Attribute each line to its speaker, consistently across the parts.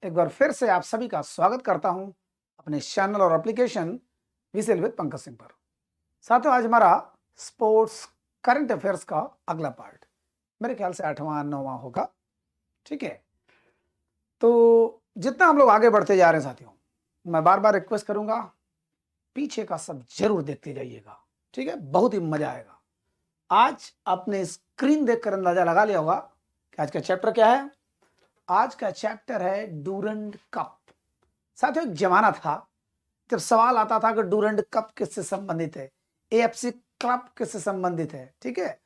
Speaker 1: एक बार फिर से आप सभी का स्वागत करता हूं अपने चैनल और एप्लीकेशन विसेल विद पंकज सिंह पर। साथियों, आज हमारा स्पोर्ट्स करंट अफेयर्स का अगला पार्ट मेरे ख्याल से 8वां 9वां होगा। ठीक है, तो जितना हम लोग आगे बढ़ते जा रहे हैं साथियों, मैं बार बार रिक्वेस्ट करूंगा पीछे का सब जरूर देखते जाइएगा। ठीक है, बहुत ही मजा आएगा। आज आपने स्क्रीन देखकर अंदाजा लगा लिया होगा कि आज का चैप्टर क्या है। आज का चैप्टर है डूरंड कप। साथियों, एक जमाना था जब सवाल आता था कि डूरंड कप किससे संबंधित है, एएफसी कप किससे संबंधित है। ठीक है,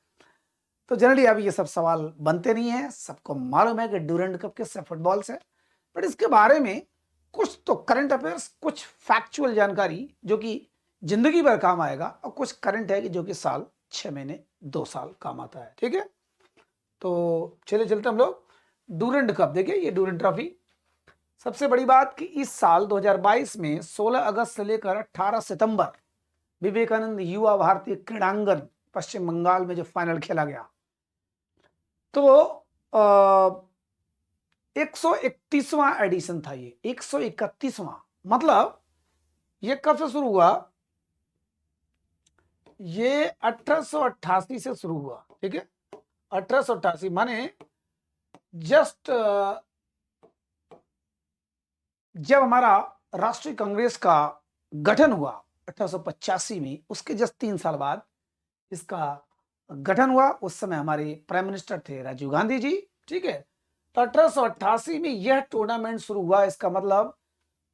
Speaker 1: तो जनरली अब ये सब सवाल बनते नहीं है। सबको मालूम है कि डूरंड कप किससे, फुटबॉल से। बट इसके बारे में कुछ तो करंट अफेयर्स, कुछ फैक्चुअल जानकारी जो कि जिंदगी भर काम आएगा, और कुछ करंट है कि जो कि साल 6 महीने 2 साल काम आता है। ठीक है, तो चले चलते हम लोग डूरंड कप। देखिए, ये डूरंड ट्रॉफी, सबसे बड़ी बात कि इस साल 2022 में 16 अगस्त से लेकर 18 सितंबर विवेकानंद युवा भारतीय क्रीड़ांगन पश्चिम बंगाल में जो फाइनल खेला गया, तो 131वां एडिशन था। ये 131वां, मतलब ये कब से शुरू हुआ? ये 1888 से शुरू हुआ। ठीक है, 1888 माने जस्ट जब हमारा राष्ट्रीय कांग्रेस का गठन हुआ 1885 में, उसके जस्ट 3 साल बाद इसका गठन हुआ। उस समय हमारे प्राइम मिनिस्टर थे राजीव गांधी जी। ठीक है, तो 1888 में यह टूर्नामेंट शुरू हुआ। इसका मतलब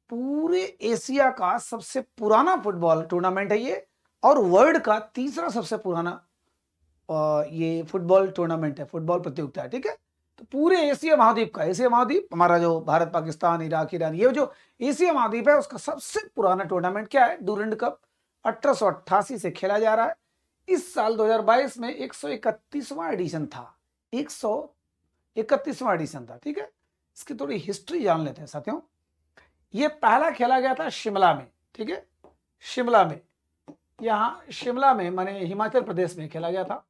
Speaker 1: पूरे एशिया का सबसे पुराना फुटबॉल टूर्नामेंट है ये, और वर्ल्ड का तीसरा सबसे पुराना ये फुटबॉल टूर्नामेंट है, फुटबॉल प्रतियोगिता है। ठीक है, तो पूरे एशिया महाद्वीप का, एशिया महाद्वीप हमारा जो भारत, पाकिस्तान, इराक, ईरान, ये जो एशिया महाद्वीप है उसका सबसे पुराना टूर्नामेंट क्या है? डूरंड कप 1888 से खेला जा रहा है। इस साल 2022 में 131वां एडिशन था। 131वां एडिशन था। ठीक है, इसकी थोड़ी हिस्ट्री जान लेते हैं साथियों। ये पहला खेला गया था शिमला में। ठीक है, शिमला में, यहाँ शिमला में माने हिमाचल प्रदेश में खेला गया था।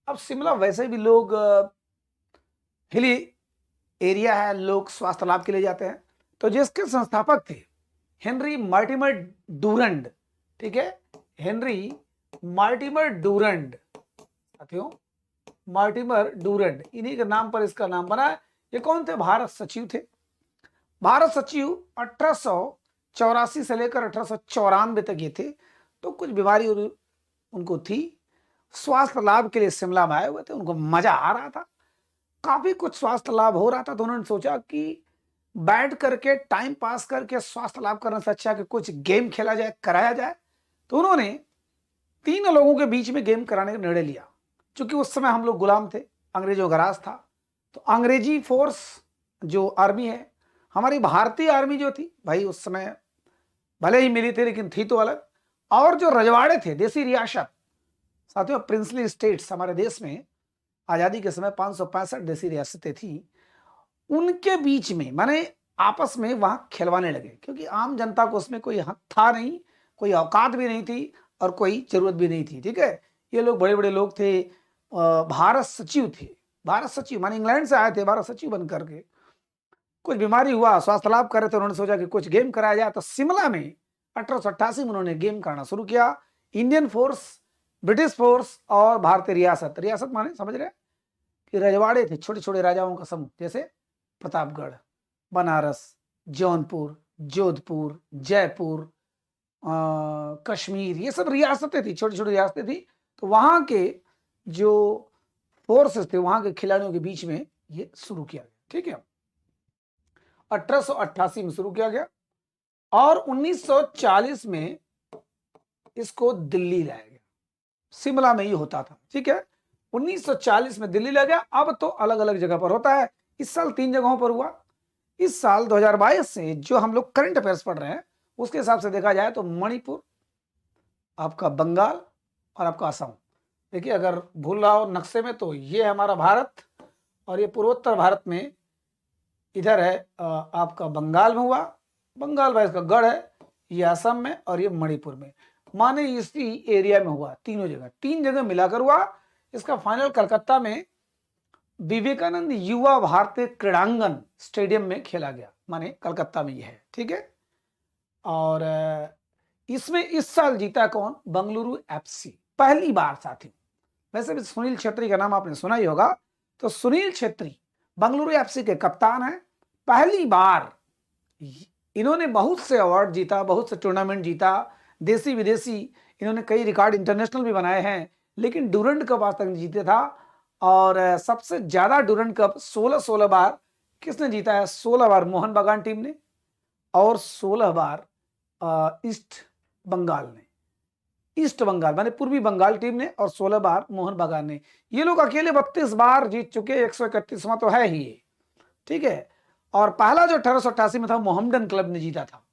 Speaker 1: अब शिमला वैसे भी लोग हिली एरिया है, लोग स्वास्थ्य लाभ के लिए जाते हैं। तो जिसके संस्थापक थे हेनरी मार्टिमर डूरंड। ठीक है, हेनरी मार्टिमर डूरंड, साथियों मार्टिमर डूरंड, इन्हीं के नाम पर इसका नाम बना है। ये कौन थे? भारत सचिव थे। भारत सचिव 1884 से लेकर 1894 तक ये थे। तो कुछ बीमारी उनको थी, स्वास्थ्य लाभ के लिए शिमला में आए हुए थे। उनको मजा आ रहा था, काफी कुछ स्वास्थ्य लाभ हो रहा था। तो उन्होंने सोचा कि बैठ करके टाइम पास करके स्वास्थ्य लाभ करने से अच्छा कि कुछ गेम खेला जाए, कराया जाए। तो उन्होंने 3 लोगों के बीच में गेम कराने का निर्णय लिया। क्योंकि उस समय हम लोग गुलाम थे, अंग्रेजों का राज था। तो अंग्रेजी फोर्स जो आर्मी है, हमारी भारतीय आर्मी जो थी भाई, उस समय भले ही मिली थी लेकिन थी तो अलग। और जो रजवाड़े थे, देसी रियासत, साथियों प्रिंसली स्टेट्स, हमारे देश में आजादी के समय 565 देसी रियासतें थी, उनके बीच में माने आपस में वहां खिलवाने लगे। क्योंकि आम जनता को उसमें कोई हक था नहीं, कोई औकात भी नहीं थी और कोई जरूरत भी नहीं थी। ठीक है, ये लोग बड़े बड़े लोग थे, भारत सचिव थे। भारत सचिव माने इंग्लैंड से आए थे भारत सचिव बन करके। कुछ बीमारी हुआ, स्वास्थ्य लाभ कर रहे थे, उन्होंने सोचा कि कुछ गेम कराया जाए। तो शिमला में 1888 में उन्होंने गेम कराना शुरू किया। इंडियन फोर्स, ब्रिटिश फोर्स और भारतीय रियासत, रियासत माने समझ रहे, कि रजवाड़े थे, छोटे छोटे राजाओं का समूह, जैसे प्रतापगढ़, बनारस, जौनपुर, जोधपुर, जयपुर, कश्मीर, ये सब रियासतें थी, छोटी छोटी रियासतें थी। तो वहां के जो फोर्सेस थे, वहां के खिलाड़ियों के बीच में ये शुरू किया गया, ठीक है। 1888 में शुरू किया गया और 1940 में इसको दिल्ली लाया गया। शिमला में ही होता था, ठीक है। 1940 में दिल्ली लाया गया। अब तो अलग अलग जगह पर होता है। इस साल 3 जगहों पर हुआ। इस साल 2022 से जो हम लोग करंट अफेयर्स पढ़ रहे हैं उसके हिसाब से देखा जाए तो मणिपुर, आपका बंगाल और आपका असम। देखिए, अगर भूल रहा हो नक्शे में तो ये है हमारा भारत और ये पूर्वोत्तर भारत में इधर है आपका बंगाल में हुआ, बंगाल भाई इसका गढ़ है, ये असम में और ये मणिपुर में, माने इसी एरिया में हुआ। तीनों जगह, 3 जगह मिलाकर हुआ। इसका फाइनल कलकत्ता में विवेकानंद युवा भारतीय क्रीड़ांगन स्टेडियम में खेला गया, माने कलकत्ता में ये है, ठीक है। और इसमें इस साल जीता कौन? बंगलुरु एफसी, पहली बार साथी। वैसे भी सुनील छेत्री का नाम आपने सुना ही होगा। तो सुनील छेत्री बंगलुरु एफसी के कप्तान हैं। पहली बार इन्होंने बहुत से अवार्ड जीता, बहुत से टूर्नामेंट जीता, देसी विदेशी, इन्होंने कई रिकॉर्ड इंटरनेशनल भी बनाए हैं, लेकिन डूरंड कप आज तक नहीं जीते था। और सबसे ज्यादा डूरंड कप 16 बार किसने जीता है? 16 बार मोहन बागान टीम ने और 16 बार ईस्ट बंगाल ने, ईस्ट बंगाल माने पूर्वी बंगाल टीम ने, और 16 बार मोहन बागान ने। ये लोग अकेले 32 बार जीत चुके, 131वां तो है ही ये, ठीक है। और पहला जो 1888 में था मोहम्मडन क्लब ने जीता था।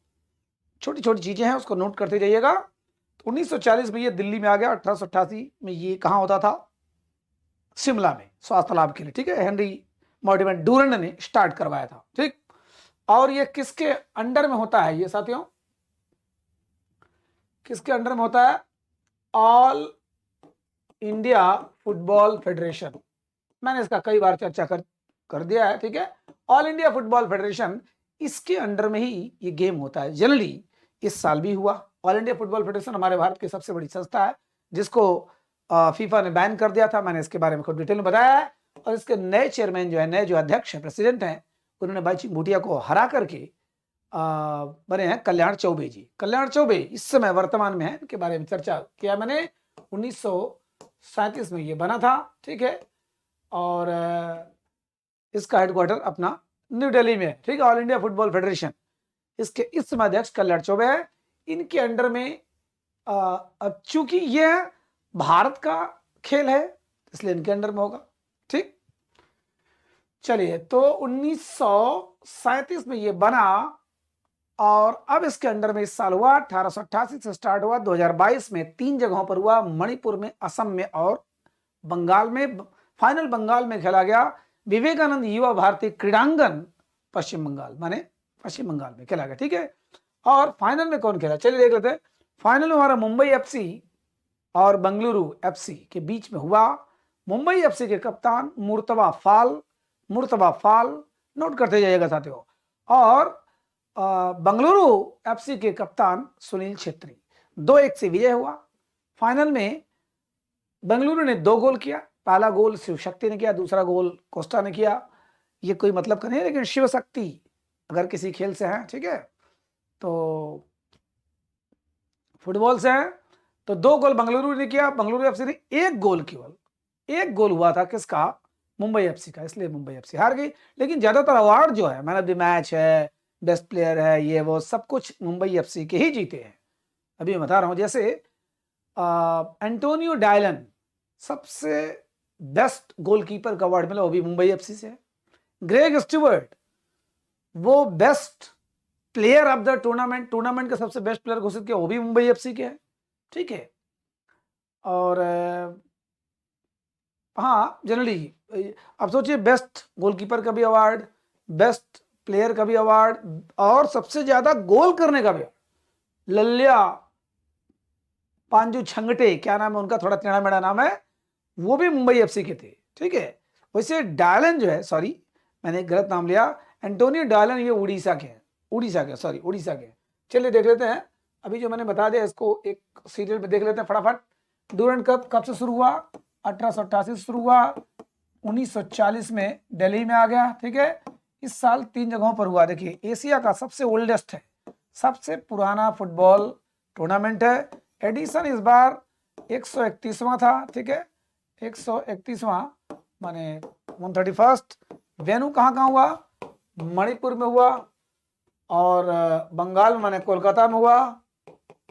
Speaker 1: छोटी छोटी चीजें हैं, उसको नोट करते जाइएगा। तो 1940 में ये दिल्ली में आ गया। 1888 में ये कहां होता था? शिमला में, स्वास्थ्य लाभ के लिए, ठीक है। हेनरी मॉर्टिमर डूरंड ने स्टार्ट करवाया था, ठीक। और ये किसके अंडर में होता है ये साथियों? किसके अंडर में होता है? All India football federation. मैंने इसका कई बार चर्चा कर दिया है, ठीक है। ऑल इंडिया फुटबॉल फेडरेशन, इसके अंडर में ही ये गेम होता है जनरली। इस साल भी हुआ। ऑल इंडिया फुटबॉल फेडरेशन हमारे भारत की सबसे बड़ी संस्था है, जिसको फीफा ने बैन कर दिया था। मैंने इसके बारे में खुद डिटेल में बताया है। और इसके नए चेयरमैन जो है, नए जो अध्यक्ष है, प्रेसिडेंट हैं, उन्होंने बाईचुंग भूटिया को हरा करके बने हैं कल्याण चौबे जी। कल्याण चौबे इस समय वर्तमान में है, इनके बारे में चर्चा किया मैंने। 1937 में ये बना था, ठीक है। और इसका हेडक्वार्टर अपना न्यू दिल्ली में है, ठीक है। ऑल इंडिया फुटबॉल फेडरेशन, इसके इस समय अध्यक्ष कल्याण चौबे है। इनके अंडर में अब चूंकि ये भारत का खेल है इसलिए इनके अंडर में होगा, ठीक। चलिए, तो 1937 में ये बना और अब इसके अंडर में इस साल हुआ। 1888 से स्टार्ट हुआ, 2022 में 3 जगहों पर हुआ, मणिपुर में, असम में और बंगाल में। फाइनल बंगाल में खेला गया। विवेकानंद युवा भारतीय क्रीड़ांगन पश्चिम बंगाल, माने पश्चिम बंगाल में खेला गया, ठीक है। और फाइनल में कौन खेला? चलिए देख लेते हैं। फाइनल में हमारा मुंबई एफसी और बंगलुरु एफसी के बीच में हुआ। मुंबई एफसी के कप्तान मुर्तबा फाल, नोट करते जाइएगा साथियों। और बंगलुरु एफसी के कप्तान सुनील छेत्री। 2-1 से विजय हुआ। फाइनल में बंगलुरु ने 2 गोल किया। पहला गोल शिव शक्ति ने किया, दूसरा गोल कोस्टा ने किया। ये कोई मतलब का नहीं है, लेकिन शिव शक्ति अगर किसी खेल से है, ठीक है, तो फुटबॉल से है, तो 2 गोल बंगलुरु ने किया। बंगलुरु एफसी ने 1 गोल, केवल 1 गोल हुआ था किसका? मुंबई एफसी का, इसलिए मुंबई एफसी हार गई। लेकिन ज्यादातर अवार्ड जो है, मैन ऑफ द मैच है, बेस्ट प्लेयर है, ये वो सब कुछ मुंबई एफसी के ही जीते हैं। अभी मैं बता रहा हूं, जैसे एंटोनियो डायलन सबसे बेस्ट गोलकीपर का अवार्ड मिला, वो भी मुंबई एफसी से है। ग्रेग स्टुअर्ट वो best player of the tournament का सबसे बेस्ट प्लेयर घोषित किया, वो भी मुंबई एफसी के है, ठीक है। और हाँ, जनरली अब सोचिए, बेस्ट गोलकीपर का भी अवार्ड, बेस्ट प्लेयर का भी अवार्ड, और सबसे ज्यादा गोल करने का भी। लल्या पांजू छंगटे, क्या नाम है उनका, थोड़ा टेढ़ा मेढ़ा नाम है, वो भी मुंबई एफसी के थे, ठीक है। वैसे डायलन जो है, सॉरी मैंने गलत नाम लिया, एंटोनियो डायलन ये उड़ीसा के, उड़ीसा के। चलिए देख लेते हैं। अभी जो मैंने बता दिया इसको एक सीरियल में देख लेते हैं फटाफट। डूरंड कप कब से शुरू हुआ? 1888 से शुरू हुआ, 1940 में दिल्ली में आ गया, ठीक है। इस साल 3 जगहों पर हुआ। देखिए एशिया का सबसे ओल्डेस्ट है, सबसे पुराना फुटबॉल टूर्नामेंट है। एडिशन इस बार 131वां था, ठीक है, 131वां माने 131st। वेन्यू कहाँ हुआ? मणिपुर में हुआ, और बंगाल माने कोलकाता में हुआ,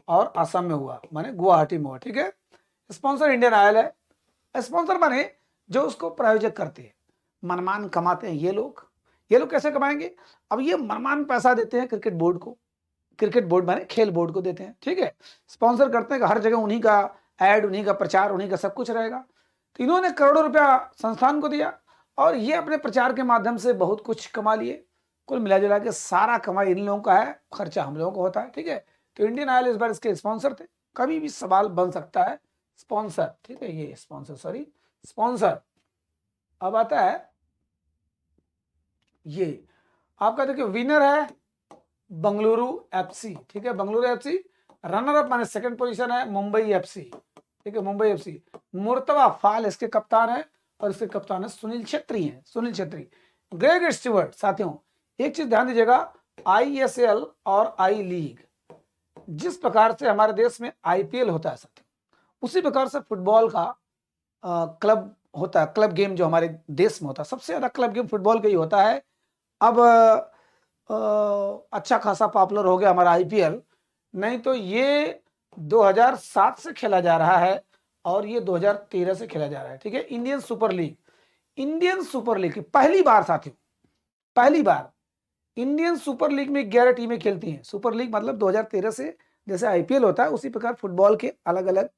Speaker 1: और असम में हुआ माने गुवाहाटी में हुआ, ठीक है। स्पॉन्सर इंडियन ऑयल है। स्पॉन्सर माने जो उसको प्रायोजक करते हैं, मनमान कमाते हैं ये लोग। ये लोग कैसे कमाएंगे? अब ये मनमान पैसा देते हैं क्रिकेट बोर्ड को, क्रिकेट बोर्ड माने खेल बोर्ड को देते हैं, ठीक है। स्पॉन्सर करते हैं कि हर जगह उन्हीं का एड, उन्हीं का प्रचार, उन्हीं का सब कुछ रहेगा। तो इन्होंने करोड़ों रुपया संस्थान को दिया, और ये अपने प्रचार के माध्यम से बहुत कुछ कमा लिए। कुल मिला जुला के सारा कमाई इन लोगों का है, खर्चा हम लोगों को होता है, ठीक है। तो इंडियन ऑयल इस बार इसके स्पॉन्सर थे। कभी भी सवाल बन सकता है स्पॉन्सर, ठीक है, ये स्पॉन्सर, सॉरी स्पॉन्सर। अब आता है ये आपका, देखिए विनर है बंगलुरु एफसी, ठीक है, बंगलुरु एफसी। रनर अप माने सेकंड पोजीशन है मुंबई एफसी, ठीक है, मुंबई एफसी। मुर्तबा फाल इसके कप्तान है, और इसके कप्तान है सुनील छेत्री हैं, सुनील छेत्री। ग्रेग स्टीवर्ट, साथियों एक चीज ध्यान दीजिएगा, आईएसएल और आई लीग, जिस प्रकार से हमारे देश में आईपीएल होता है साथियों, उसी प्रकार से फुटबॉल का क्लब होता है, क्लब गेम जो हमारे देश में होता है। सबसे ज्यादा क्लब गेम फुटबॉल का ही होता है। अब अच्छा खासा पॉपुलर हो गया हमारा आईपीएल, नहीं तो ये 2007 से खेला जा रहा है, और ये 2013 से खेला जा रहा है, ठीक है। Indian super league, Indian super league की पहली बार साथियों, पहली बार इंडियन सुपर लीग में 11 टीमें खेलती हैं। सुपर लीग मतलब 2013 से जैसे आईपीएल होता है, उसी प्रकार फुटबॉल के अलग अलग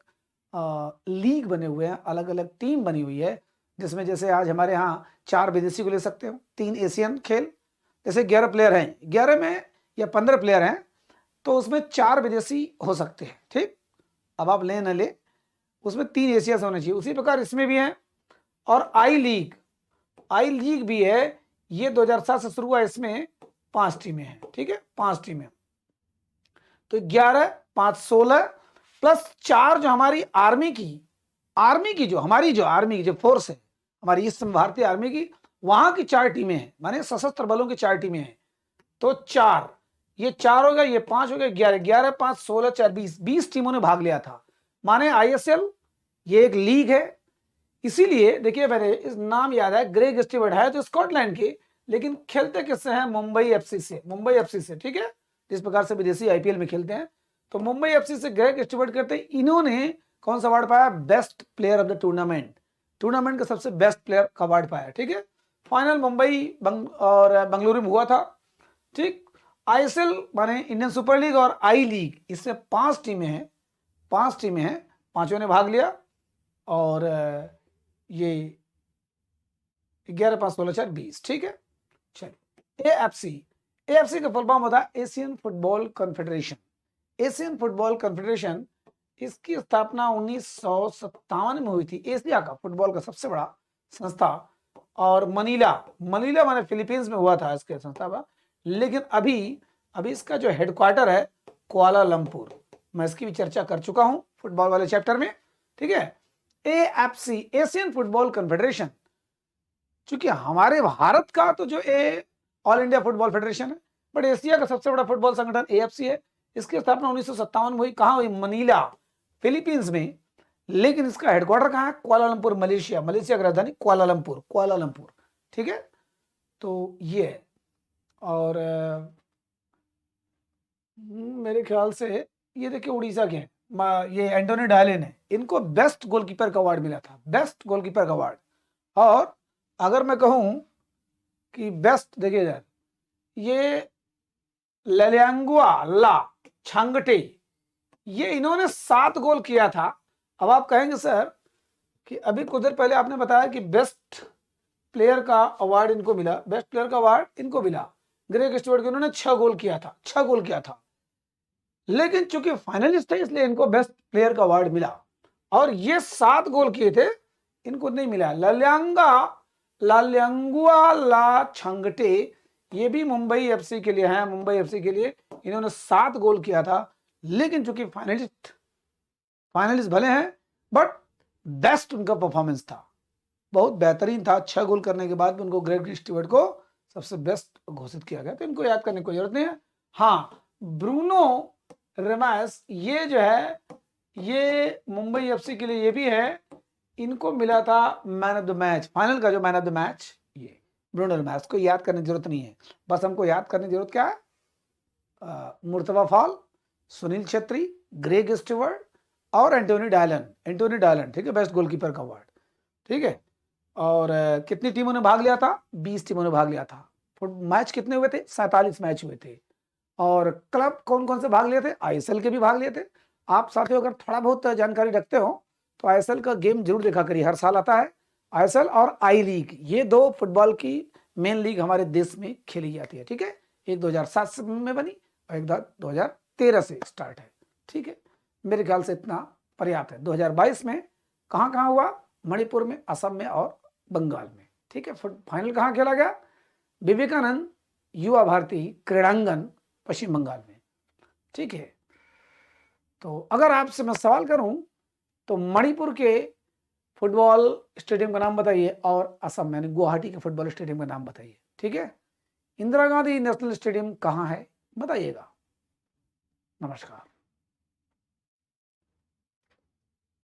Speaker 1: लीग बने हुए हैं, अलग अलग टीम बनी हुई है, जिसमें जैसे आज हमारे यहाँ 4 विदेशी को ले सकते हो, 3 एशियन खेल, जैसे 11 प्लेयर हैं, 11 में या 15 प्लेयर हैं, तो उसमें 4 विदेशी हो सकते हैं, ठीक। अब आप ले न ले, उसमें 3 एशिया से होने चाहिए। उसी प्रकार इसमें भी है। और आई लीग, आई लीग भी है, ये 2007 से शुरू हुआ, इसमें 5 टीमें हैं, ठीक है, 5 टीमें। तो 11, 5, 16 प्लस 4 जो हमारी आर्मी की जो हमारी जो आर्मी की जो फोर्स है, हमारी इस भारतीय आर्मी की, वहां की 4 टीमें हैं, माने सशस्त्र बलों की 4 टीमें हैं। तो 4, ये 4 हो गया, ये 5 हो गया, 11, 11, 5, 16, 4, 20 टीमों ने भाग लिया था। माने आईएसएल ये एक लीग है। इसीलिए देखिए, मैंने इस नाम याद है, ग्रेग स्टीवर्ट है तो स्कॉटलैंड के, लेकिन खेलते किससे हैं? मुंबई एफसी से, मुंबई एफसी से, ठीक है। जिस प्रकार से विदेशी आईपीएल में खेलते हैं, तो मुंबई एफसी से ग्रेग स्टीवर्ट करते हैं। इन्होंने कौन सा अवार्ड पाया? Best player of the tournament, tournament का सबसे बेस्ट प्लेयर का अवार्ड पाया, ठीक है। फाइनल मुंबई और बंगलुरु में हुआ था, ठीक। आईएसएल माने इंडियन सुपर लीग और आई लीग, इसमें 5 टीमें हैं, 5 टीमें हैं, 5 ने भाग लिया। और ये 11, 5, 16, 4, 20, ठीक है। चलिए एएफसी, एएफसी का फुल फॉर्म होता है Asian football confederation. Asian football confederation, इसकी स्थापना 1957 में हुई थी। एशिया का फुटबॉल का सबसे बड़ा संस्था, और मनीला माने फिलीपींस में हुआ था इसके संस्था का। लेकिन अभी इसका जो हेडक्वार्टर है कुआलालंपुर, मैं इसकी भी चर्चा कर चुका हूं फुटबॉल वाले चैप्टर में, ठीक है। एएफसी, एशियन फुटबॉल कॉन्फेडरेशन, चूंकि हमारे भारत का तो जो ऑल इंडिया फुटबॉल फेडरेशन है, बट एशिया का सबसे बड़ा फुटबॉल संगठन एएफसी है। इसकी स्थापना 1957 में हुई। कहां हुई? मनीला, फिलीपींस में। लेकिन इसका हेडक्वार्टर कहां है? Kuala Lumpur, Malaysia. मलेशिया की राजधानी कुआलालंपुर, ठीक है। तो ये है। और मेरे ख्याल से ये देखिए उड़ीसा के हैं, ये एंटोनी डायलिन है, इनको बेस्ट गोलकीपर का अवार्ड मिला था, बेस्ट गोलकीपर का अवार्ड। और अगर मैं कहूं कि बेस्ट, देखिए यार, ये ललियांगुआ ला छांगटे, ये इन्होंने 7 गोल किया था। अब आप कहेंगे सर कि अभी कुछ देर पहले आपने बताया कि बेस्ट प्लेयर का अवार्ड इनको मिला, बेस्ट प्लेयर का अवार्ड इनको मिला, ग्रेग स्टीवर्ट के, उन्होंने 6 गोल किया था, 6 गोल किया था। लेकिन चूंकि फाइनलिस्ट थे इसलिए इनको बेस्ट प्लेयर का अवार्ड मिला, और ये 7 गोल किए थे, इनको नहीं मिला। ललियांगुआ ला छंगटे, ये भी मुंबई एफसी के लिए है, मुंबई एफसी के लिए इन्होंने 7 गोल किया था। लेकिन चूंकि फाइनलिस्ट भले हैं, बट बेस्ट उनका परफॉर्मेंस था। बहुत बेहतरीन था। 6 गोल करने के बाद भी उनको ग्रेग स्टीवर्ट को सबसे बेस्ट घोषित किया गया, तो इनको याद करने की कोई जरूरत नहीं है। हाँ, ब्रूनो रेमास ये जो है ये मुंबई एफसी के लिए ये भी है, इनको मिला था man of the match, final का जो मैन ऑफ द मैच, ये ब्रूनो रेमास को याद करने की जरूरत नहीं है। बस हमको याद करने की जरूरत क्या है, Mourtada Fall, Sunil Chhetri, Greg Stewart और एंटोनी डायलन, ठीक है, बेस्ट गोलकीपर का अवार्ड, ठीक है। और कितनी टीमों ने भाग लिया था, 20 टीमों ने भाग लिया था। मैच कितने हुए थे, 47 मैच हुए थे। और क्लब कौन कौन से भाग लिए थे, आईएसएल के भी भाग लिए थे। आप साथियों अगर थोड़ा बहुत जानकारी रखते हो तो आईएसएल का गेम जरूर देखा करिए, हर साल आता है आईएसएल और आई लीग, ये 2 फुटबॉल की मेन लीग हमारे देश में खेली जाती है, ठीक है। एक 2007 में बनी और एक 2013 से स्टार्ट है, ठीक है। मेरे ख्याल से इतना पर्याप्त है। 2022 में कहाँ कहाँ हुआ, मणिपुर में, असम में और बंगाल में, ठीक है। फाइनल कहाँ खेला गया, विवेकानंद युवा भारती क्रीड़ांगन पश्चिम बंगाल में, ठीक है। तो अगर आपसे मैं सवाल करूं तो मणिपुर के फुटबॉल स्टेडियम का नाम बताइए और असम यानी गुवाहाटी के फुटबॉल स्टेडियम का नाम बताइए, ठीक है। इंदिरा गांधी नेशनल स्टेडियम कहाँ है बताइएगा। नमस्कार।